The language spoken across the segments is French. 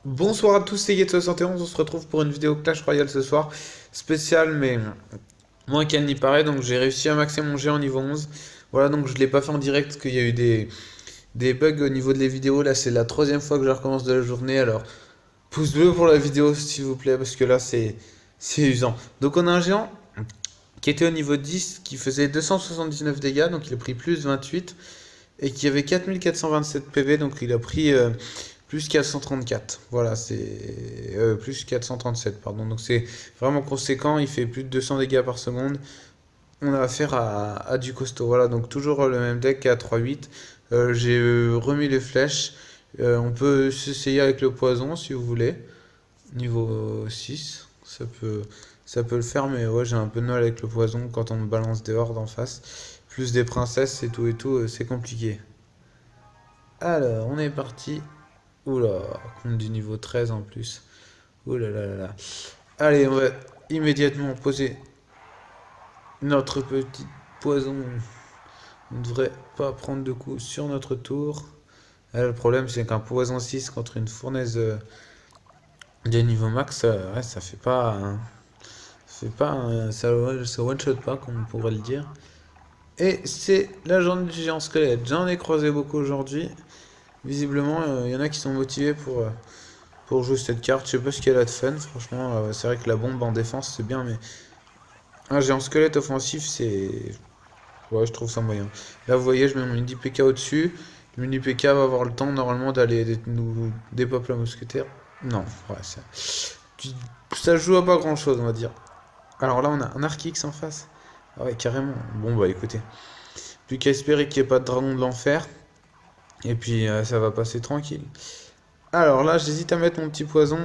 Bonsoir à tous, c'est Get71, on se retrouve pour une vidéo Clash Royale ce soir, spéciale mais moins qu'elle n'y paraît, donc j'ai réussi à maxer mon G en niveau 11. Voilà, donc je l'ai pas fait en direct parce qu'il y a eu des bugs au niveau de les vidéos, là c'est la troisième fois que je recommence de la journée, alors pouce bleu pour la vidéo s'il vous plaît, parce que là c'est usant. Donc on a un géant qui était au niveau 10, qui faisait 279 dégâts, donc il a pris plus 28, et qui avait 4427 PV, donc il a pris plus 434. Voilà, c'est plus 437, pardon. Donc c'est vraiment conséquent, il fait plus de 200 dégâts par seconde. On a affaire à du costaud. Voilà, donc toujours le même deck qu'à 3-8. J'ai remis les flèches. On peut s'essayer avec le poison si vous voulez. Niveau 6, ça peut le faire, mais ouais, j'ai un peu de mal avec le poison quand on me balance des hordes en face. Plus des princesses et tout, c'est compliqué. Alors, on est parti. Oula, compte du niveau 13 en plus. Oula là là là. Allez, on va immédiatement poser notre petit poison. On ne devrait pas prendre de coups sur notre tour. Là, le problème, c'est qu'un poison 6 contre une fournaise de niveau max, ouais, ça fait pas. Ça one shot pas, comme on pourrait le dire. Et c'est la journée du géant squelette. J'en ai croisé beaucoup aujourd'hui. Visiblement, il y en a qui sont motivés pour jouer cette carte. Je sais pas ce qu'il y a là de fun, franchement. C'est vrai que la bombe en défense, c'est bien, mais un géant squelette offensif, c'est. Ouais, je trouve ça moyen. Là, vous voyez, je mets mon mini PK au-dessus. Le mini PK va avoir le temps, normalement, d'aller nous dépeuple la mousquetaire. Non, ouais, ça joue à pas grand-chose, on va dire. Alors là, on a un Archix en face. Ah ouais, carrément. Bon, bah écoutez. Plus qu'à espérer qu'il n'y ait pas de dragon de l'enfer. Et puis, ça va passer tranquille. Alors là, j'hésite à mettre mon petit poison.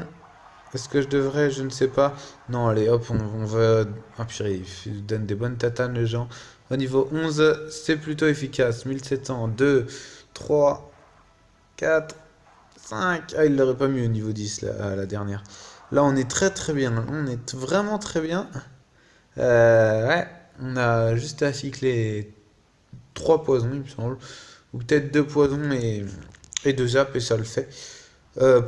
Est-ce que je devrais? Je ne sais pas. Non, allez, hop, on va... Ah purée, il donne des bonnes tatanes, les gens. Au niveau 11, c'est plutôt efficace. 1700, 2, 3, 4, 5. Ah, il l'aurait pas mis au niveau 10, là, à la dernière. Là, on est très très bien. On est vraiment très bien. Ouais, on a juste à cycler 3 poisons, il me semble. Ou peut-être 2 poisons et 2 zaps, et ça le fait.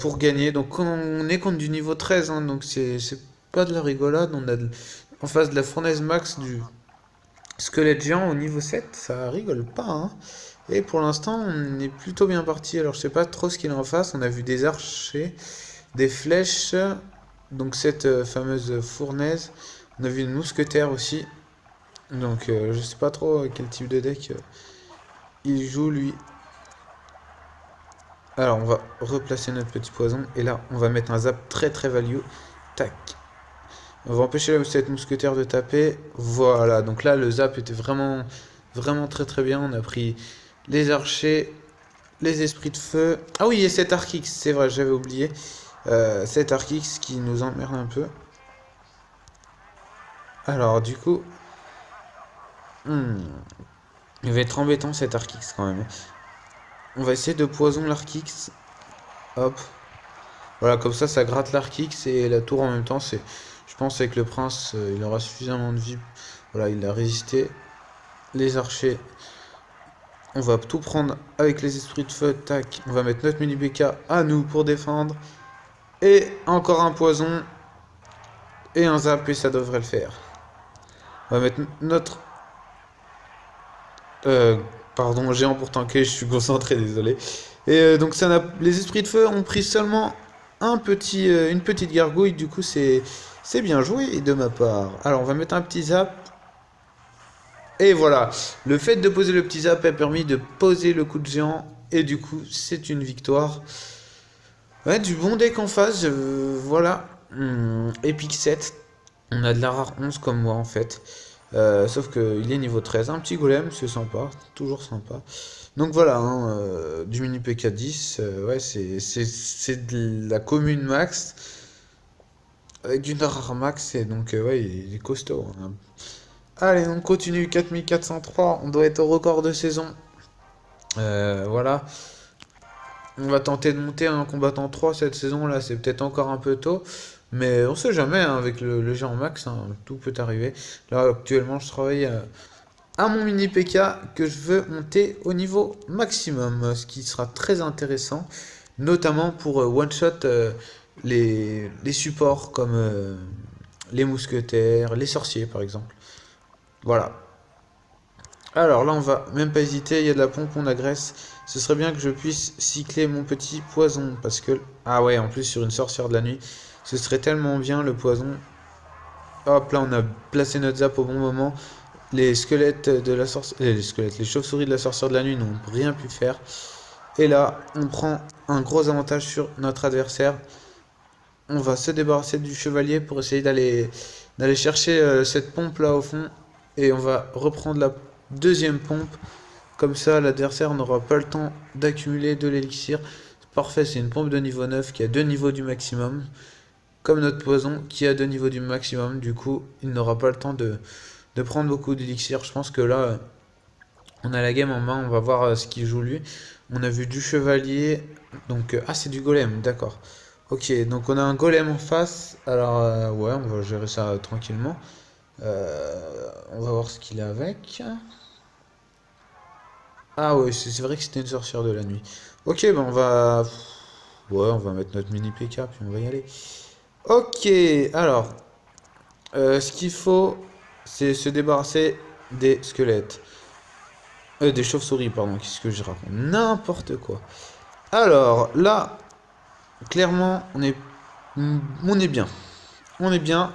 Pour gagner. Donc on est contre du niveau 13, hein, donc c'est pas de la rigolade. On a en face de la fournaise max du squelette géant au niveau 7, ça rigole pas, hein. Et pour l'instant, on est plutôt bien parti. Alors je sais pas trop ce qu'il a en face. On a vu des archers, des flèches, donc cette fameuse fournaise. On a vu une mousquetaire aussi. Donc je sais pas trop quel type de deck il joue lui. Alors, on va replacer notre petit poison. Et là, on va mettre un zap très très value. Tac. On va empêcher cette mousquetaire de taper. Voilà. Donc là, le zap était vraiment, vraiment très très bien. On a pris les archers, les esprits de feu. Ah oui, et cet Archix. C'est vrai, j'avais oublié. Cet Archix qui nous emmerde un peu. Alors, du coup... il va être embêtant cet Archix quand même. On va essayer de poison l'Archix. Hop. Voilà, comme ça gratte l'Archix et la tour en même temps. Je pense avec le prince, il aura suffisamment de vie. Voilà, il a résisté. Les archers, on va tout prendre avec les esprits de feu. Tac, on va mettre notre mini BK à nous pour défendre. Et encore un poison. Et un zap et ça devrait le faire. On va mettre notre... pardon, géant pour tanker, je suis concentré, désolé. Et donc les esprits de feu ont pris seulement une petite gargouille, du coup c'est bien joué de ma part. Alors on va mettre un petit zap. Et voilà, le fait de poser le petit zap a permis de poser le coup de géant. Et du coup c'est une victoire. Ouais, du bon deck en face, voilà. Epic 7. On a de la rare 11 comme moi en fait. Sauf qu'il est niveau 13. Un petit golem, c'est sympa, toujours sympa. Donc voilà, hein, du mini PK 10, ouais, c'est de la commune max, avec d'une rare max, et donc ouais, il est costaud, hein. Allez, on continue, 4403, on doit être au record de saison. Voilà, on va tenter de monter un combattant 3 cette saison, là, c'est peut-être encore un peu tôt. Mais on sait jamais, hein, avec le géant max, hein, tout peut arriver. Là, actuellement, je travaille à mon mini PK que je veux monter au niveau maximum, ce qui sera très intéressant. notamment pour one-shot les supports comme les mousquetaires, les sorciers par exemple. Voilà. Alors là, on va même pas hésiter, il y a de la pompe, on agresse. Ce serait bien que je puisse cycler mon petit poison, parce que... Ah ouais, en plus sur une sorcière de la nuit, ce serait tellement bien le poison. Hop, là on a placé notre zap au bon moment. Les squelettes de la sorcière... Les squelettes, les chauves-souris de la sorcière de la nuit n'ont rien pu faire. Et là, on prend un gros avantage sur notre adversaire. On va se débarrasser du chevalier pour essayer d'aller chercher cette pompe là au fond. Et on va reprendre la deuxième pompe. Comme ça, l'adversaire n'aura pas le temps d'accumuler de l'élixir. Parfait, c'est une pompe de niveau 9 qui a 2 niveaux du maximum. Comme notre poison qui a 2 niveaux du maximum. Du coup, il n'aura pas le temps de prendre beaucoup d'élixir. Je pense que là, on a la game en main. On va voir ce qu'il joue lui. On a vu du chevalier. Donc, ah, c'est du golem, d'accord. Ok, donc on a un golem en face. Alors, ouais, on va gérer ça tranquillement. On va voir ce qu'il a avec. Ah ouais, c'est vrai que c'était une sorcière de la nuit. Ok, ben on va... Ouais, on va mettre notre mini PK, puis on va y aller. Ok, alors... ce qu'il faut, c'est se débarrasser des squelettes. Des chauves-souris, pardon, qu'est-ce que je raconte? N'importe quoi. Alors, là, clairement, on est bien. On est bien.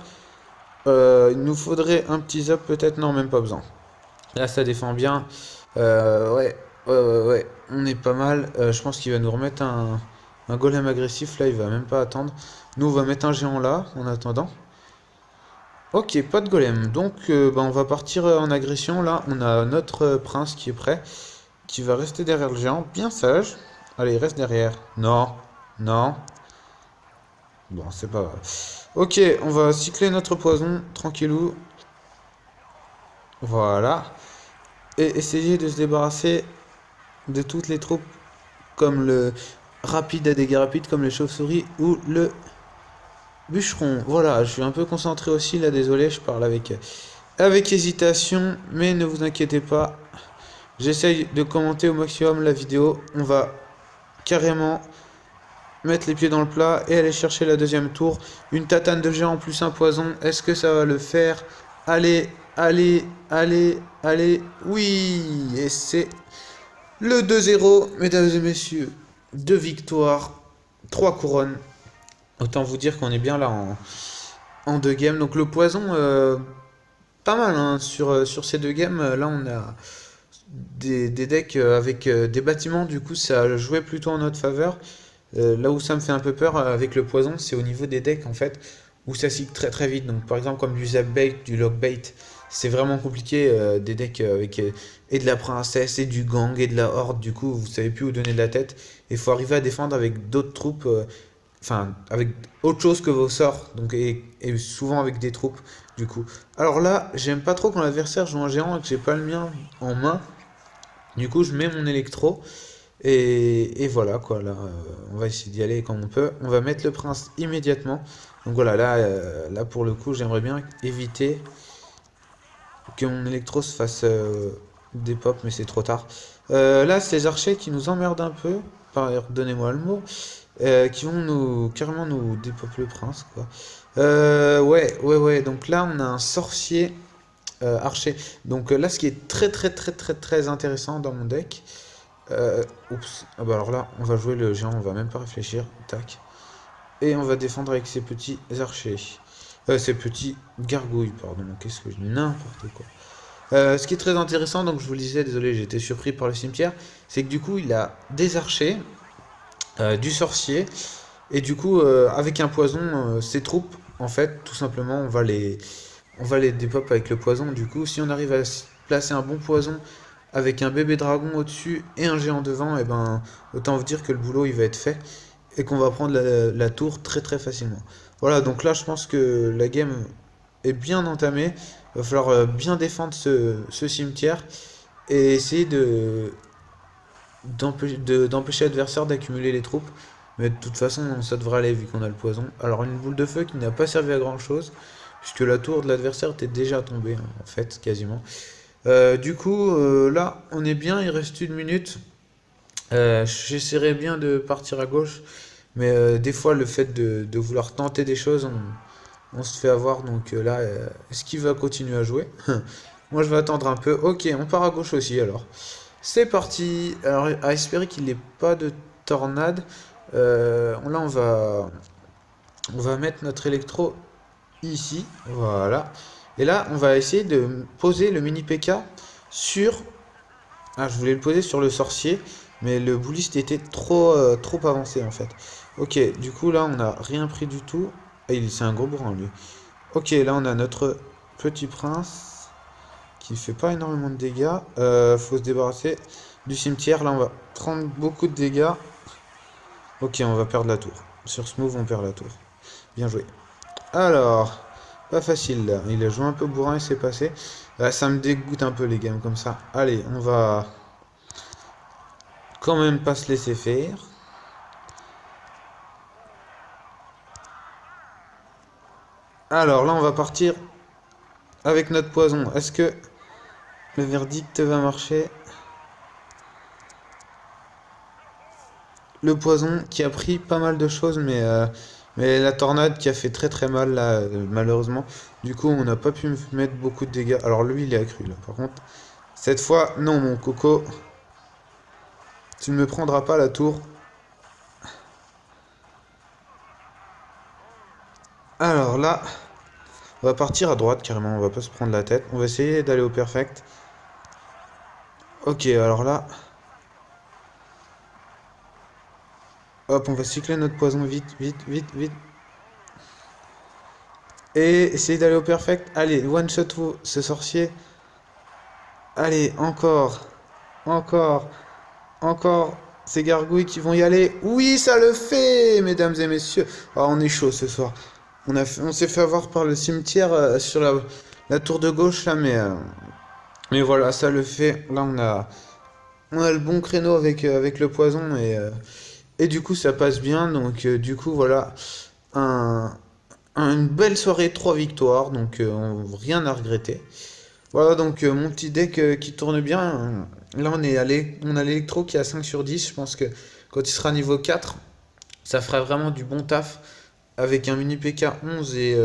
Il nous faudrait un petit zap, peut-être, non, même pas besoin. Là, ça défend bien. Ouais, ouais, on est pas mal. Je pense qu'il va nous remettre un golem agressif. Là, il va même pas attendre. Nous, on va mettre un géant là, en attendant. Ok, pas de golem. Donc, bah, on va partir en agression. Là, on a notre prince qui est prêt. Qui va rester derrière le géant. Bien sage. Allez, il reste derrière. Non, non. Bon, c'est pas grave. Ok, on va cycler notre poison. Tranquillou. Voilà. Et essayer de se débarrasser de toutes les troupes comme le rapide à dégâts rapides, comme les chauves-souris ou le bûcheron. Voilà, je suis un peu concentré aussi là, désolé, je parle avec hésitation, mais ne vous inquiétez pas, j'essaye de commenter au maximum la vidéo. On va carrément mettre les pieds dans le plat et aller chercher la deuxième tour. Une tatane de géant plus un poison, est-ce que ça va le faire? Allez, allez, allez, allez, oui, et c'est le 2-0, mesdames et messieurs. 2 victoires, 3 couronnes. Autant vous dire qu'on est bien là en 2 games. Donc le poison, pas mal hein, sur ces 2 games. Là, on a des decks avec des bâtiments. Du coup, ça a joué plutôt en notre faveur. Là où ça me fait un peu peur avec le poison, c'est au niveau des decks en fait, où ça cycle très très vite. Donc par exemple comme du zap bait, du lock bait, c'est vraiment compliqué. Des decks avec et de la princesse, et du gang, et de la horde. Du coup, vous savez plus où donner de la tête. Il faut arriver à défendre avec d'autres troupes. Enfin, avec autre chose que vos sorts, donc, et souvent avec des troupes, du coup. Alors là, j'aime pas trop quand l'adversaire joue un géant et que j'ai pas le mien en main. Du coup, je mets mon électro, et voilà, quoi, là, on va essayer d'y aller comme on peut. On va mettre le prince immédiatement. Donc voilà, là, là pour le coup, j'aimerais bien éviter que mon électro se fasse des pop, mais c'est trop tard. Là, c'est les archers qui nous emmerdent un peu, pardonnez-moi le mot. Qui vont carrément nous dépop le prince quoi. Ouais. Donc là on a un sorcier archer. Donc là ce qui est très intéressant dans mon deck. Oups. Ah bah alors là on va jouer le géant, on va même pas réfléchir. Tac. Et on va défendre avec ces petits archers. Ces petits gargouilles, pardon. Qu'est-ce que je dis? N'importe quoi. Ce qui est très intéressant, donc je vous le disais, désolé, j'ai été surpris par le cimetière, c'est que du coup il a des archers. Du sorcier et du coup avec un poison ces troupes en fait tout simplement on va les dépop avec le poison. Du coup si on arrive à placer un bon poison avec un bébé dragon au dessus et un géant devant, et ben autant vous dire que le boulot il va être fait et qu'on va prendre la tour très facilement. Voilà, donc là je pense que la game est bien entamée. Il va falloir bien défendre ce cimetière et essayer d'empêcher l'adversaire d'accumuler les troupes. Mais de toute façon, ça devrait aller vu qu'on a le poison. Alors une boule de feu qui n'a pas servi à grand chose, puisque la tour de l'adversaire était déjà tombée, hein, en fait, quasiment. Du coup, là, on est bien, il reste 1 minute. J'essaierai bien de partir à gauche, mais des fois le fait de vouloir tenter des choses, on se fait avoir. Donc là, est-ce qu'il va continuer à jouer? Moi je vais attendre un peu. Ok, on part à gauche aussi alors. C'est parti. Alors à espérer qu'il n'ait pas de tornade. Là on va mettre notre électro ici. Voilà. Et là on va essayer de poser le mini P.K. sur... Ah, je voulais le poser sur le sorcier, mais le bouliste était trop avancé en fait. Ok, du coup là on n'a rien pris du tout. Et c'est un gros bourrin lui. Ok, là on a notre petit prince qui fait pas énormément de dégâts. Faut se débarrasser du cimetière. Là on va prendre beaucoup de dégâts. Ok, on va perdre la tour. Sur ce move on perd la tour. Bien joué. Alors, pas facile là. Il a joué un peu bourrin et c'est passé. Ça me dégoûte un peu les games comme ça. Allez, on va quand même pas se laisser faire. Alors là, on va partir avec notre poison. Est-ce que le verdict va marcher? Le poison qui a pris pas mal de choses, mais la tornade qui a fait très mal là, malheureusement. Du coup, on n'a pas pu mettre beaucoup de dégâts. Alors lui, il est accru là. Par contre, cette fois, non, mon coco. Tu ne me prendras pas la tour. Alors là, on va partir à droite carrément. On va pas se prendre la tête. On va essayer d'aller au perfect. Ok, alors là... Hop, on va cycler notre poison vite. Et essayer d'aller au perfect. Allez, one shot ce sorcier. Allez, encore. Ces gargouilles qui vont y aller. Oui, ça le fait, mesdames et messieurs. Oh, on est chaud ce soir. On s'est fait avoir par le cimetière sur la tour de gauche là, mais voilà, ça le fait. Là, on a le bon créneau avec le poison et du coup, ça passe bien. Donc, du coup, voilà, un, une belle soirée, 3 victoires. Donc, rien à regretter. Voilà, donc mon petit deck qui tourne bien. Là, on a l'électro qui est à 5 sur 10. Je pense que quand il sera niveau 4, ça fera vraiment du bon taf avec un mini PK 11 et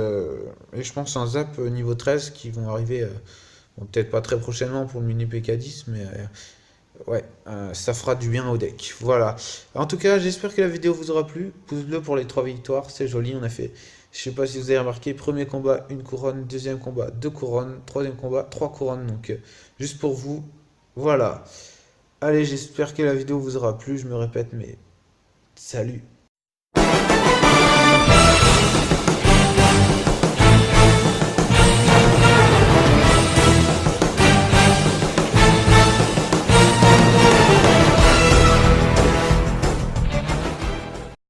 je pense un zap niveau 13 qui vont arriver, bon, peut-être pas très prochainement pour le mini PK 10, mais ouais, ça fera du bien au deck. Voilà. En tout cas, j'espère que la vidéo vous aura plu. Pouce bleu pour les 3 victoires, c'est joli. On a fait, je sais pas si vous avez remarqué, premier combat, une couronne, deuxième combat, 2 couronnes, troisième combat, 3 couronnes. Donc, juste pour vous. Voilà. Allez, j'espère que la vidéo vous aura plu. Je me répète, mais salut.